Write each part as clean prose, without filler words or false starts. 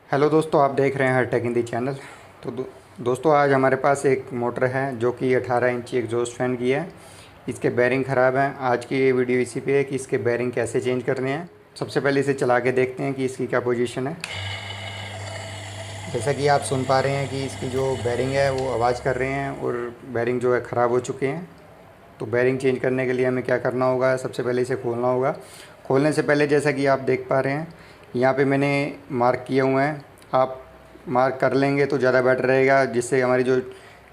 Hello दोस्तों, आप देख रहे हैं हर टेक हिंदी चैनल। तो दोस्तों, आज हमारे पास एक मोटर है जो कि 18 इंची एग्जॉस्ट फैन की है। इसके बेरिंग ख़राब हैं। आज की ये वीडियो इसी पे है कि इसके बेरिंग कैसे चेंज करने हैं। सबसे पहले इसे चला के देखते हैं कि इसकी क्या पोजीशन है। जैसा कि आप सुन पा रहे हैं कि इसकी जो बेरिंग है वो आवाज़ कर रहे हैं और बेरिंग जो है ख़राब हो चुके हैं। तो बेरिंग चेंज करने के लिए हमें क्या करना होगा, सबसे पहले इसे खोलना होगा। खोलने से पहले जैसा कि आप देख पा रहे हैं, यहाँ पे मैंने मार्क किए हुए हैं। आप मार्क कर लेंगे तो ज़्यादा बेटर रहेगा, जिससे हमारी जो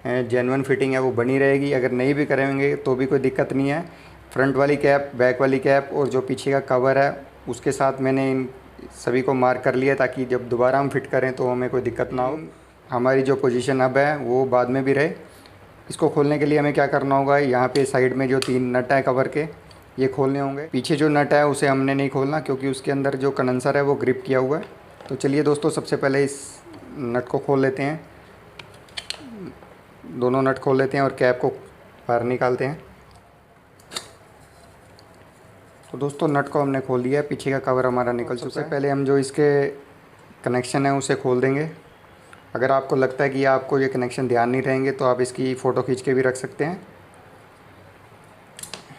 जेन्युइन फिटिंग है वो बनी रहेगी। अगर नहीं भी करेंगे तो भी कोई दिक्कत नहीं है। फ्रंट वाली कैप, बैक वाली कैप और जो पीछे का कवर है उसके साथ मैंने इन सभी को मार्क कर लिया, ताकि जब दोबारा हम फिट करें तो हमें कोई दिक्कत ना हो। हमारी जो पोजीशन अब है वो बाद में भी रहे। इसको खोलने के लिए हमें क्या करना होगा, यहाँ पे साइड में जो 3 नट है कवर के, ये खोलने होंगे। पीछे जो नट है उसे हमने नहीं खोलना, क्योंकि उसके अंदर जो कंडेंसर है वो ग्रिप किया हुआ है। तो चलिए दोस्तों, सबसे पहले इस नट को खोल लेते हैं। दोनों नट खोल लेते हैं और कैप को बाहर निकालते हैं। तो दोस्तों, नट को हमने खोल दिया है, पीछे का कवर हमारा निकल चुका है। सबसे पहले हम जो इसके कनेक्शन है उसे खोल देंगे। अगर आपको लगता है कि आपको ये कनेक्शन ध्यान नहीं रहेंगे तो आप इसकी फ़ोटो खींच के भी रख सकते हैं।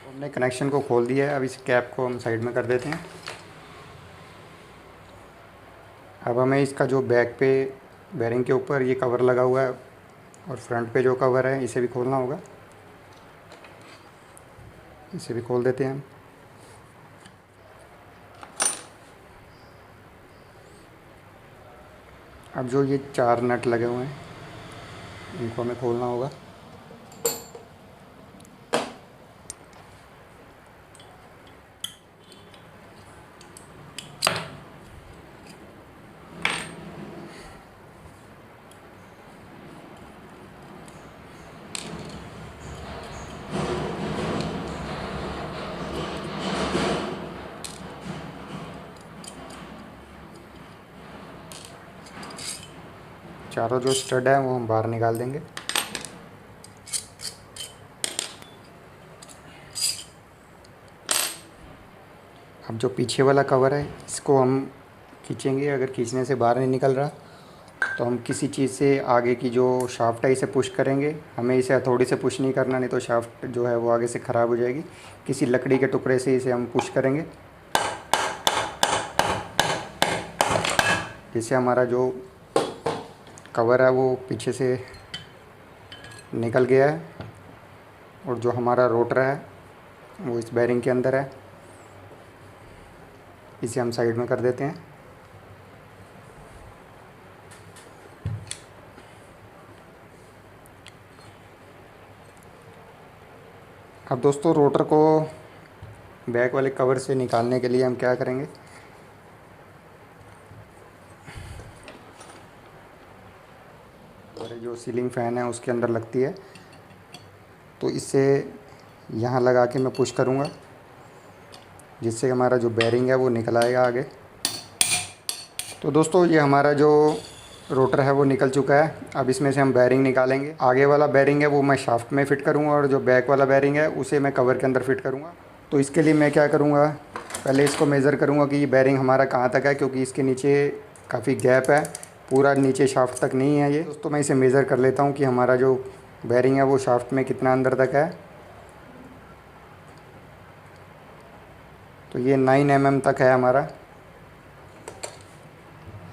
हमने कनेक्शन को खोल दिया है। अब इस कैप को हम साइड में कर देते हैं। अब हमें इसका जो बैक पे बेरिंग के ऊपर ये कवर लगा हुआ है और फ्रंट पे जो कवर है इसे भी खोलना होगा। इसे भी खोल देते हैं हम। अब जो ये 4 नट लगे हुए हैं इनको हमें खोलना होगा। चारों जो स्टड है वो हम बाहर निकाल देंगे। अब जो पीछे वाला कवर है इसको हम खींचेंगे। अगर खींचने से बाहर नहीं निकल रहा तो हम किसी चीज़ से आगे की जो शाफ्ट है इसे पुश करेंगे। हमें इसे हथौड़ी से पुश नहीं करना, नहीं तो शाफ्ट जो है वो आगे से ख़राब हो जाएगी। किसी लकड़ी के टुकड़े से इसे हम पुश करेंगे, जिससे हमारा जो कवर है वो पीछे से निकल गया है और जो हमारा रोटर है वो इस बेरिंग के अंदर है। इसे हम साइड में कर देते हैं। अब दोस्तों, रोटर को बैक वाले कवर से निकालने के लिए हम क्या करेंगे, और जो सीलिंग फ़ैन है उसके अंदर लगती है, तो इससे यहाँ लगा के मैं पुश करूँगा, जिससे हमारा जो बेरिंग है वो निकल आएगा आगे। तो दोस्तों, ये हमारा जो रोटर है वो निकल चुका है। अब इसमें से हम बेरिंग निकालेंगे। आगे वाला बेरिंग है वो मैं शाफ्ट में फ़िट करूँगा और जो बैक वाला बेरिंग है उसे मैं कवर के अंदर फ़िट करूँगा। तो इसके लिए मैं क्या करूँगा, पहले इसको मेज़र करूँगा कि ये बेरिंग हमारा कहाँ तक है, क्योंकि इसके नीचे काफ़ी गैप है, पूरा नीचे शाफ्ट तक नहीं है ये। दोस्तों, मैं इसे मेज़र कर लेता हूँ कि हमारा जो बेरिंग है वो शाफ्ट में कितना अंदर तक है। तो ये 9 mm तक है हमारा।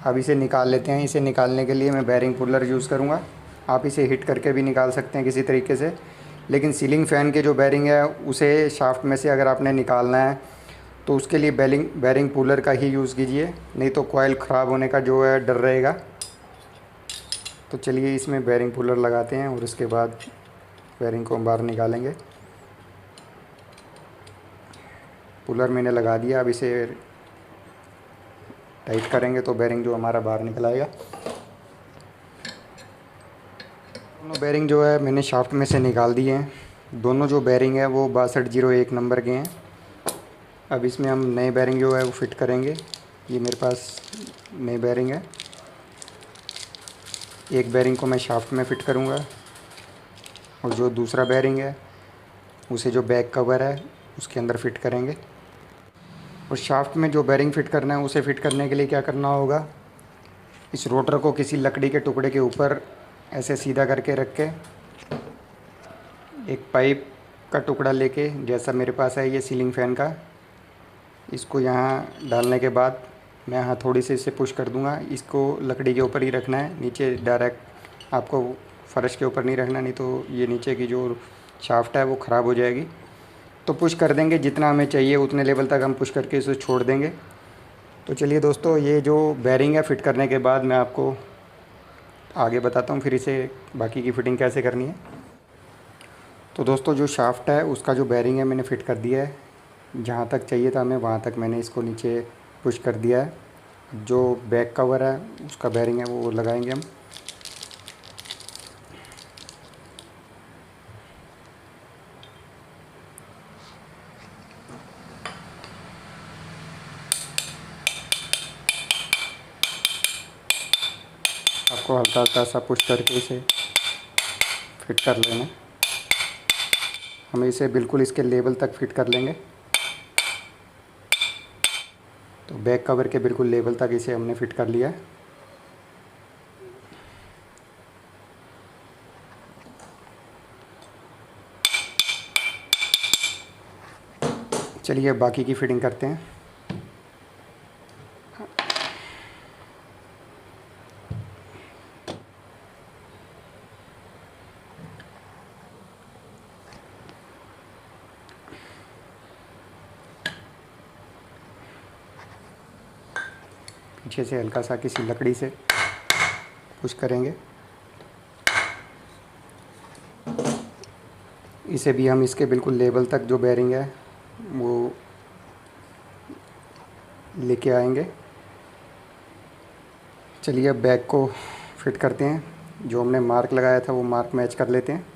अब इसे निकाल लेते हैं। इसे निकालने के लिए मैं बेरिंग पुलर यूज़ करूँगा। आप इसे हिट करके भी निकाल सकते हैं किसी तरीके से, लेकिन सीलिंग फ़ैन के जो बेरिंग है उसे शाफ्ट में से अगर आपने निकालना है तो उसके लिए बेरिंग पुलर का ही यूज़ कीजिए, नहीं तो कॉइल ख़राब होने का जो है डर रहेगा। तो चलिए, इसमें बेरिंग पुलर लगाते हैं और उसके बाद बेरिंग को हम बाहर निकालेंगे। पुलर मैंने लगा दिया। अब इसे टाइट करेंगे तो बेरिंग जो हमारा बाहर निकल आएगा। दोनों बेरिंग जो है मैंने शाफ्ट में से निकाल दिए हैं। दोनों जो बेरिंग है वो 6201 नंबर के हैं। अब इसमें हम नए बेरिंग जो है वो फिट करेंगे। ये मेरे पास नए बेरिंग है। एक बेरिंग को मैं शाफ्ट में फ़िट करूँगा और जो दूसरा बेरिंग है उसे जो बैक कवर है उसके अंदर फ़िट करेंगे। और शाफ्ट में जो बेरिंग फ़िट करना है उसे फ़िट करने के लिए क्या करना होगा, इस रोटर को किसी लकड़ी के टुकड़े के ऊपर ऐसे सीधा करके रख के एक पाइप का टुकड़ा लेके, जैसा मेरे पास है ये सीलिंग फ़ैन का, इसको यहाँ डालने के बाद मैं हथौड़ी से इसे पुश कर दूँगा। इसको लकड़ी के ऊपर ही रखना है, नीचे डायरेक्ट आपको फ़र्श के ऊपर नहीं रखना, नहीं तो ये नीचे की जो शाफ्ट है वो ख़राब हो जाएगी। तो पुश कर देंगे, जितना हमें चाहिए उतने लेवल तक हम पुश करके इसे छोड़ देंगे। तो चलिए दोस्तों, ये जो बेरिंग है फ़िट करने के बाद मैं आपको आगे बताता हूँ फिर इसे बाकी की फ़िटिंग कैसे करनी है। तो दोस्तों, जो शाफ्ट है उसका जो बेरिंग है मैंने फ़िट कर दिया है। जहाँ तक चाहिए था हमें वहाँ तक मैंने इसको नीचे पुश कर दिया है। जो बैक कवर है उसका बेरिंग है वो लगाएंगे हम। आपको हल्का हल्का सा पुश करके इसे फिट कर लेना। हम इसे बिल्कुल इसके लेवल तक फिट कर लेंगे। तो बैक कवर के बिल्कुल लेवल तक इसे हमने फिट कर लिया है। चलिए अब बाकी की फिटिंग करते हैं। पीछे से हल्का सा किसी लकड़ी से पुश करेंगे। इसे भी हम इसके बिल्कुल लेवल तक जो बेरिंग है वो लेके आएंगे। चलिए अब बैक को फिट करते हैं। जो हमने मार्क लगाया था वो मार्क मैच कर लेते हैं।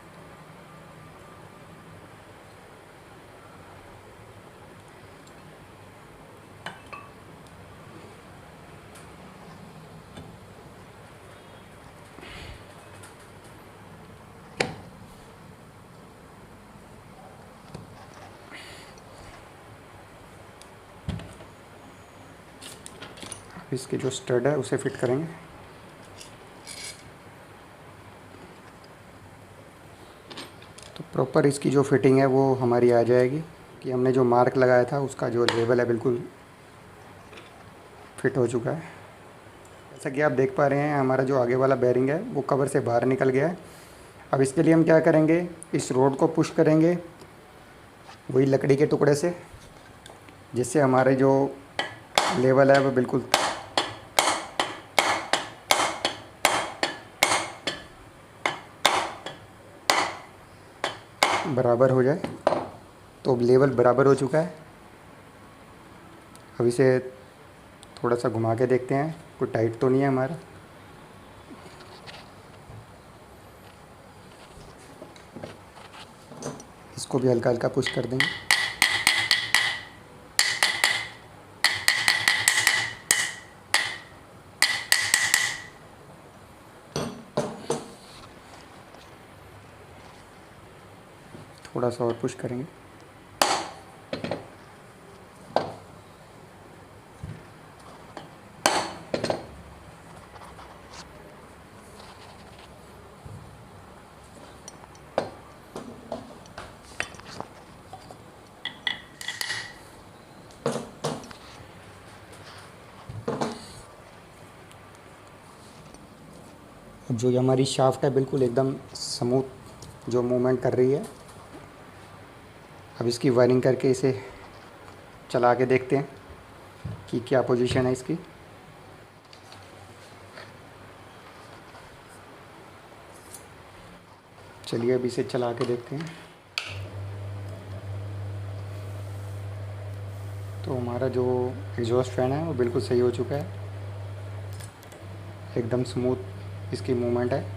इसके जो स्टड है उसे फिट करेंगे। तो प्रॉपर इसकी जो फिटिंग है वो हमारी आ जाएगी कि हमने जो मार्क लगाया था उसका जो लेवल है बिल्कुल फिट हो चुका है। जैसा कि आप देख पा रहे हैं, हमारा जो आगे वाला बेरिंग है वो कवर से बाहर निकल गया है। अब इसके लिए हम क्या करेंगे, इस रोड को पुश करेंगे वही लकड़ी के टुकड़े से, जिससे हमारे जो लेवल है वो बिल्कुल बराबर हो जाए। तो अब लेवल बराबर हो चुका है। अब इसे थोड़ा सा घुमा के देखते हैं कोई टाइट तो नहीं है हमारा। इसको भी हल्का हल्का पुश कर देंगे। थोड़ा सा और पुश करेंगे। अब जो ये हमारी शाफ्ट है बिल्कुल एकदम स्मूथ जो मूवमेंट कर रही है। अब इसकी वायरिंग करके इसे चला के देखते हैं कि क्या पोजीशन है इसकी। चलिए अब इसे चला के देखते हैं। तो हमारा जो एग्जॉस्ट फैन है वो बिल्कुल सही हो चुका है, एकदम स्मूथ इसकी मूवमेंट है।